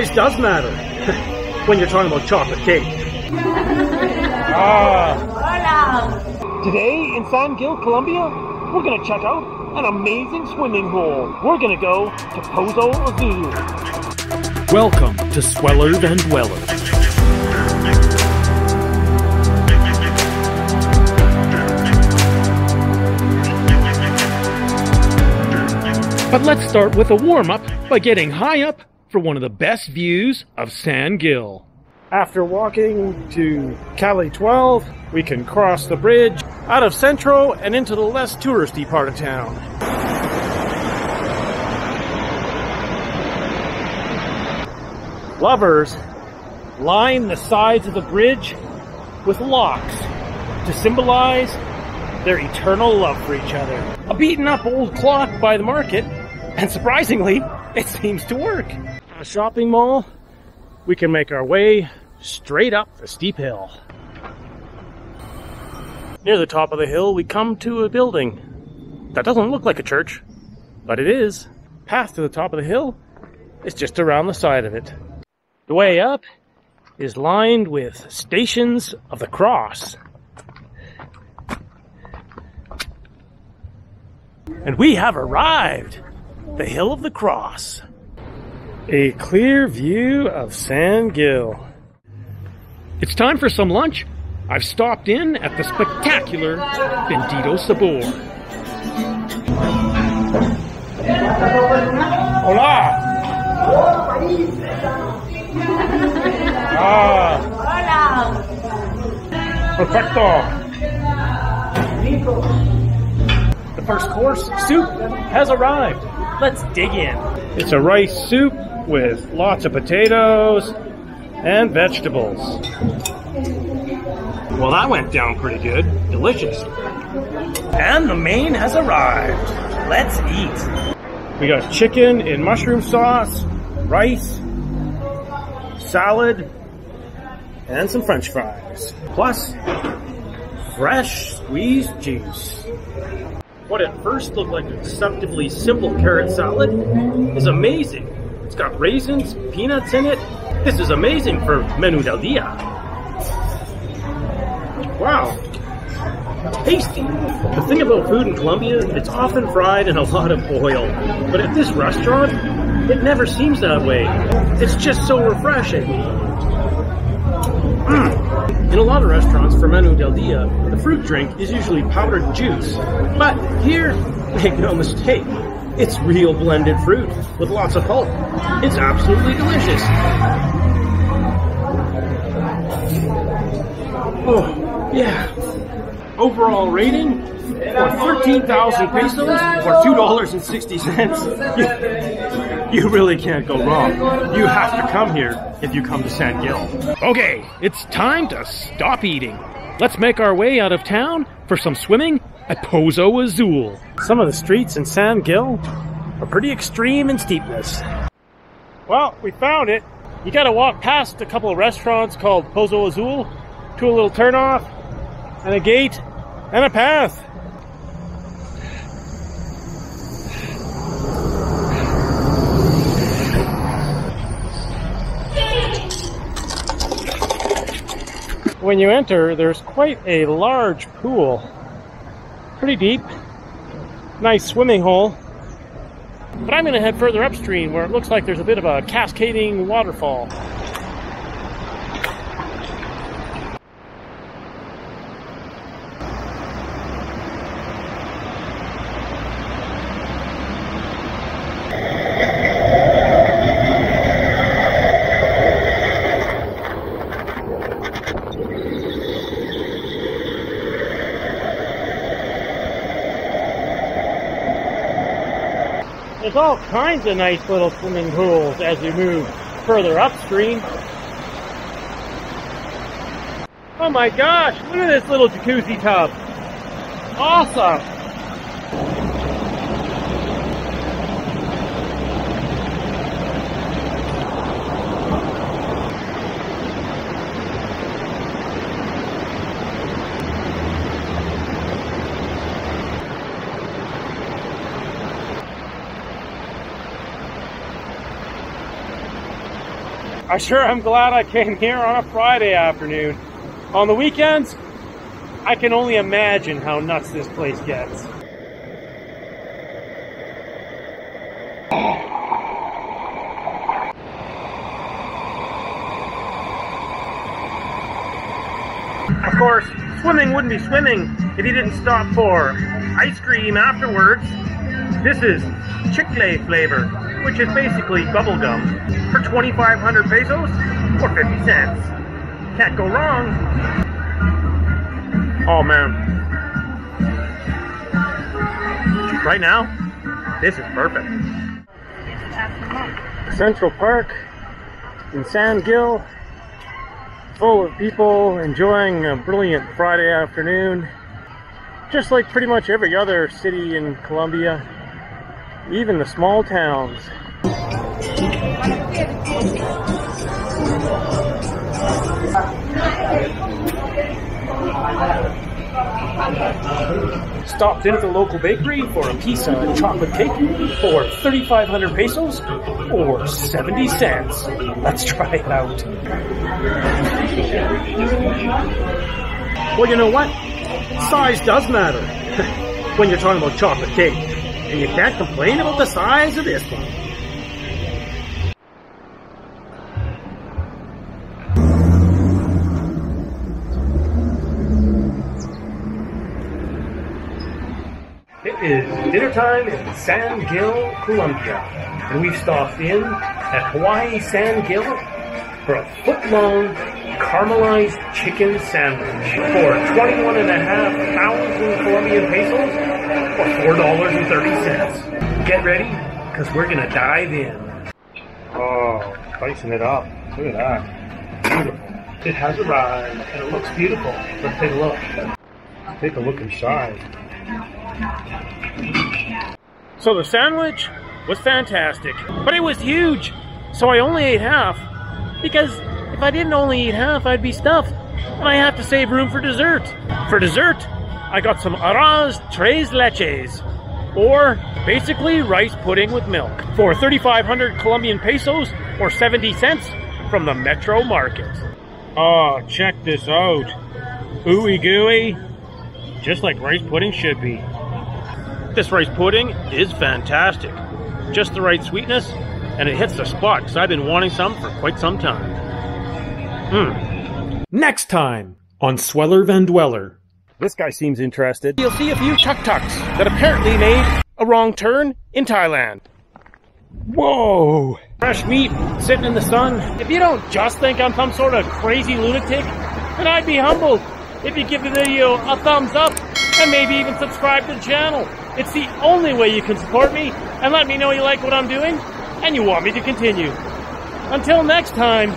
size does matter when you're talking about chocolate cake. Today in San Gil, Colombia, we're gonna check out an amazing swimming hole. We're gonna go to Pozo Azul. Welcome to Sweller Than Dweller. But let's start with a warm-up by getting high up for one of the best views of San Gil. After walking to Calle 12, we can cross the bridge out of Centro and into the less touristy part of town. Lovers line the sides of the bridge with locks to symbolize their eternal love for each other. A beaten up old clock by the market, and surprisingly, it seems to work. A shopping mall, we can make our way straight up the steep hill. Near the top of the hill, we come to a building that doesn't look like a church, but it is. Path to the top of the hill is just around the side of it. The way up is lined with Stations of the Cross. And we have arrived! The Hill of the Cross. A clear view of San Gil. It's time for some lunch. I've stopped in at the spectacular Bendito Sabor. Hola! Hola! Perfecto! The first course, soup, has arrived. Let's dig in. It's a rice soup with lots of potatoes and vegetables. Well, that went down pretty good. Delicious. And the main has arrived. Let's eat. We got chicken in mushroom sauce, rice, salad, and some French fries. Plus, fresh squeezed juice. What at first looked like a deceptively simple carrot salad is amazing. It's got raisins, peanuts in it. This is amazing for Menú del Día. Wow. Tasty. The thing about food in Colombia, it's often fried in a lot of oil. But at this restaurant, it never seems that way. It's just so refreshing. In a lot of restaurants for Menú del Día, the fruit drink is usually powdered juice. But here, make no mistake, it's real blended fruit with lots of pulp. It's absolutely delicious. Oh, yeah. Overall rating for 13,000 pesos or $2.60. You really can't go wrong. You have to come here if you come to San Gil. Okay, it's time to stop eating. Let's make our way out of town for some swimming at Pozo Azul. Some of the streets in San Gil are pretty extreme in steepness. Well, we found it. You gotta walk past a couple of restaurants called Pozo Azul to a little turnoff and a gate and a path. When you enter, there's quite a large pool. Pretty deep. Nice swimming hole. But I'm going to head further upstream where it looks like there's a bit of a cascading waterfall. There's all kinds of nice little swimming pools as you move further upstream. Oh my gosh, look at this little jacuzzi tub. Awesome. I sure am glad I came here on a Friday afternoon. On the weekends, I can only imagine how nuts this place gets. Of course, swimming wouldn't be swimming if you didn't stop for ice cream afterwards. This is Chicle flavor, which is basically bubblegum, for 2,500 pesos or 50 cents. Can't go wrong. Oh man. Right now, this is perfect. Central Park in San Gil, full of people enjoying a brilliant Friday afternoon, just like pretty much every other city in Colombia, even the small towns. Stopped in at the local bakery for a piece of chocolate cake for 3,500 pesos or 70 cents. Let's try it out. Well, you know what? Size does matter when you're talking about chocolate cake. And you can't complain about the size of this one. It is dinner time in San Gil, Colombia, and we've stopped in at Hawaii San Gil for a foot-long caramelized chicken sandwich for 21,500 Colombian pesos or $4.30. Get ready, because we're gonna dive in. Oh, spicing it up. Look at that. Beautiful. It has arrived, and it looks beautiful. Let's take a look. Take a look inside. So the sandwich was fantastic, but it was huge, so I only ate half, because if I didn't only eat half, I'd be stuffed, and I have to save room for dessert. For dessert, I got some arroz tres leches, or basically rice pudding with milk, for 3,500 Colombian pesos, or 70 cents, from the Metro Market. Oh, check this out. Ooey gooey, just like rice pudding should be. This rice pudding is fantastic. Just the right sweetness, and it hits the spot because I've been wanting some for quite some time. Next time on Sweller Van Dweller. This guy seems interested. You'll see a few tuk-tuks that apparently made a wrong turn in Thailand. Whoa! Fresh meat sitting in the sun. If you don't just think I'm some sort of crazy lunatic, then I'd be humbled if you give the video a thumbs up and maybe even subscribe to the channel. It's the only way you can support me and let me know you like what I'm doing and you want me to continue. Until next time,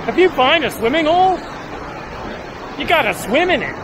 if you find a swimming hole, you gotta swim in it.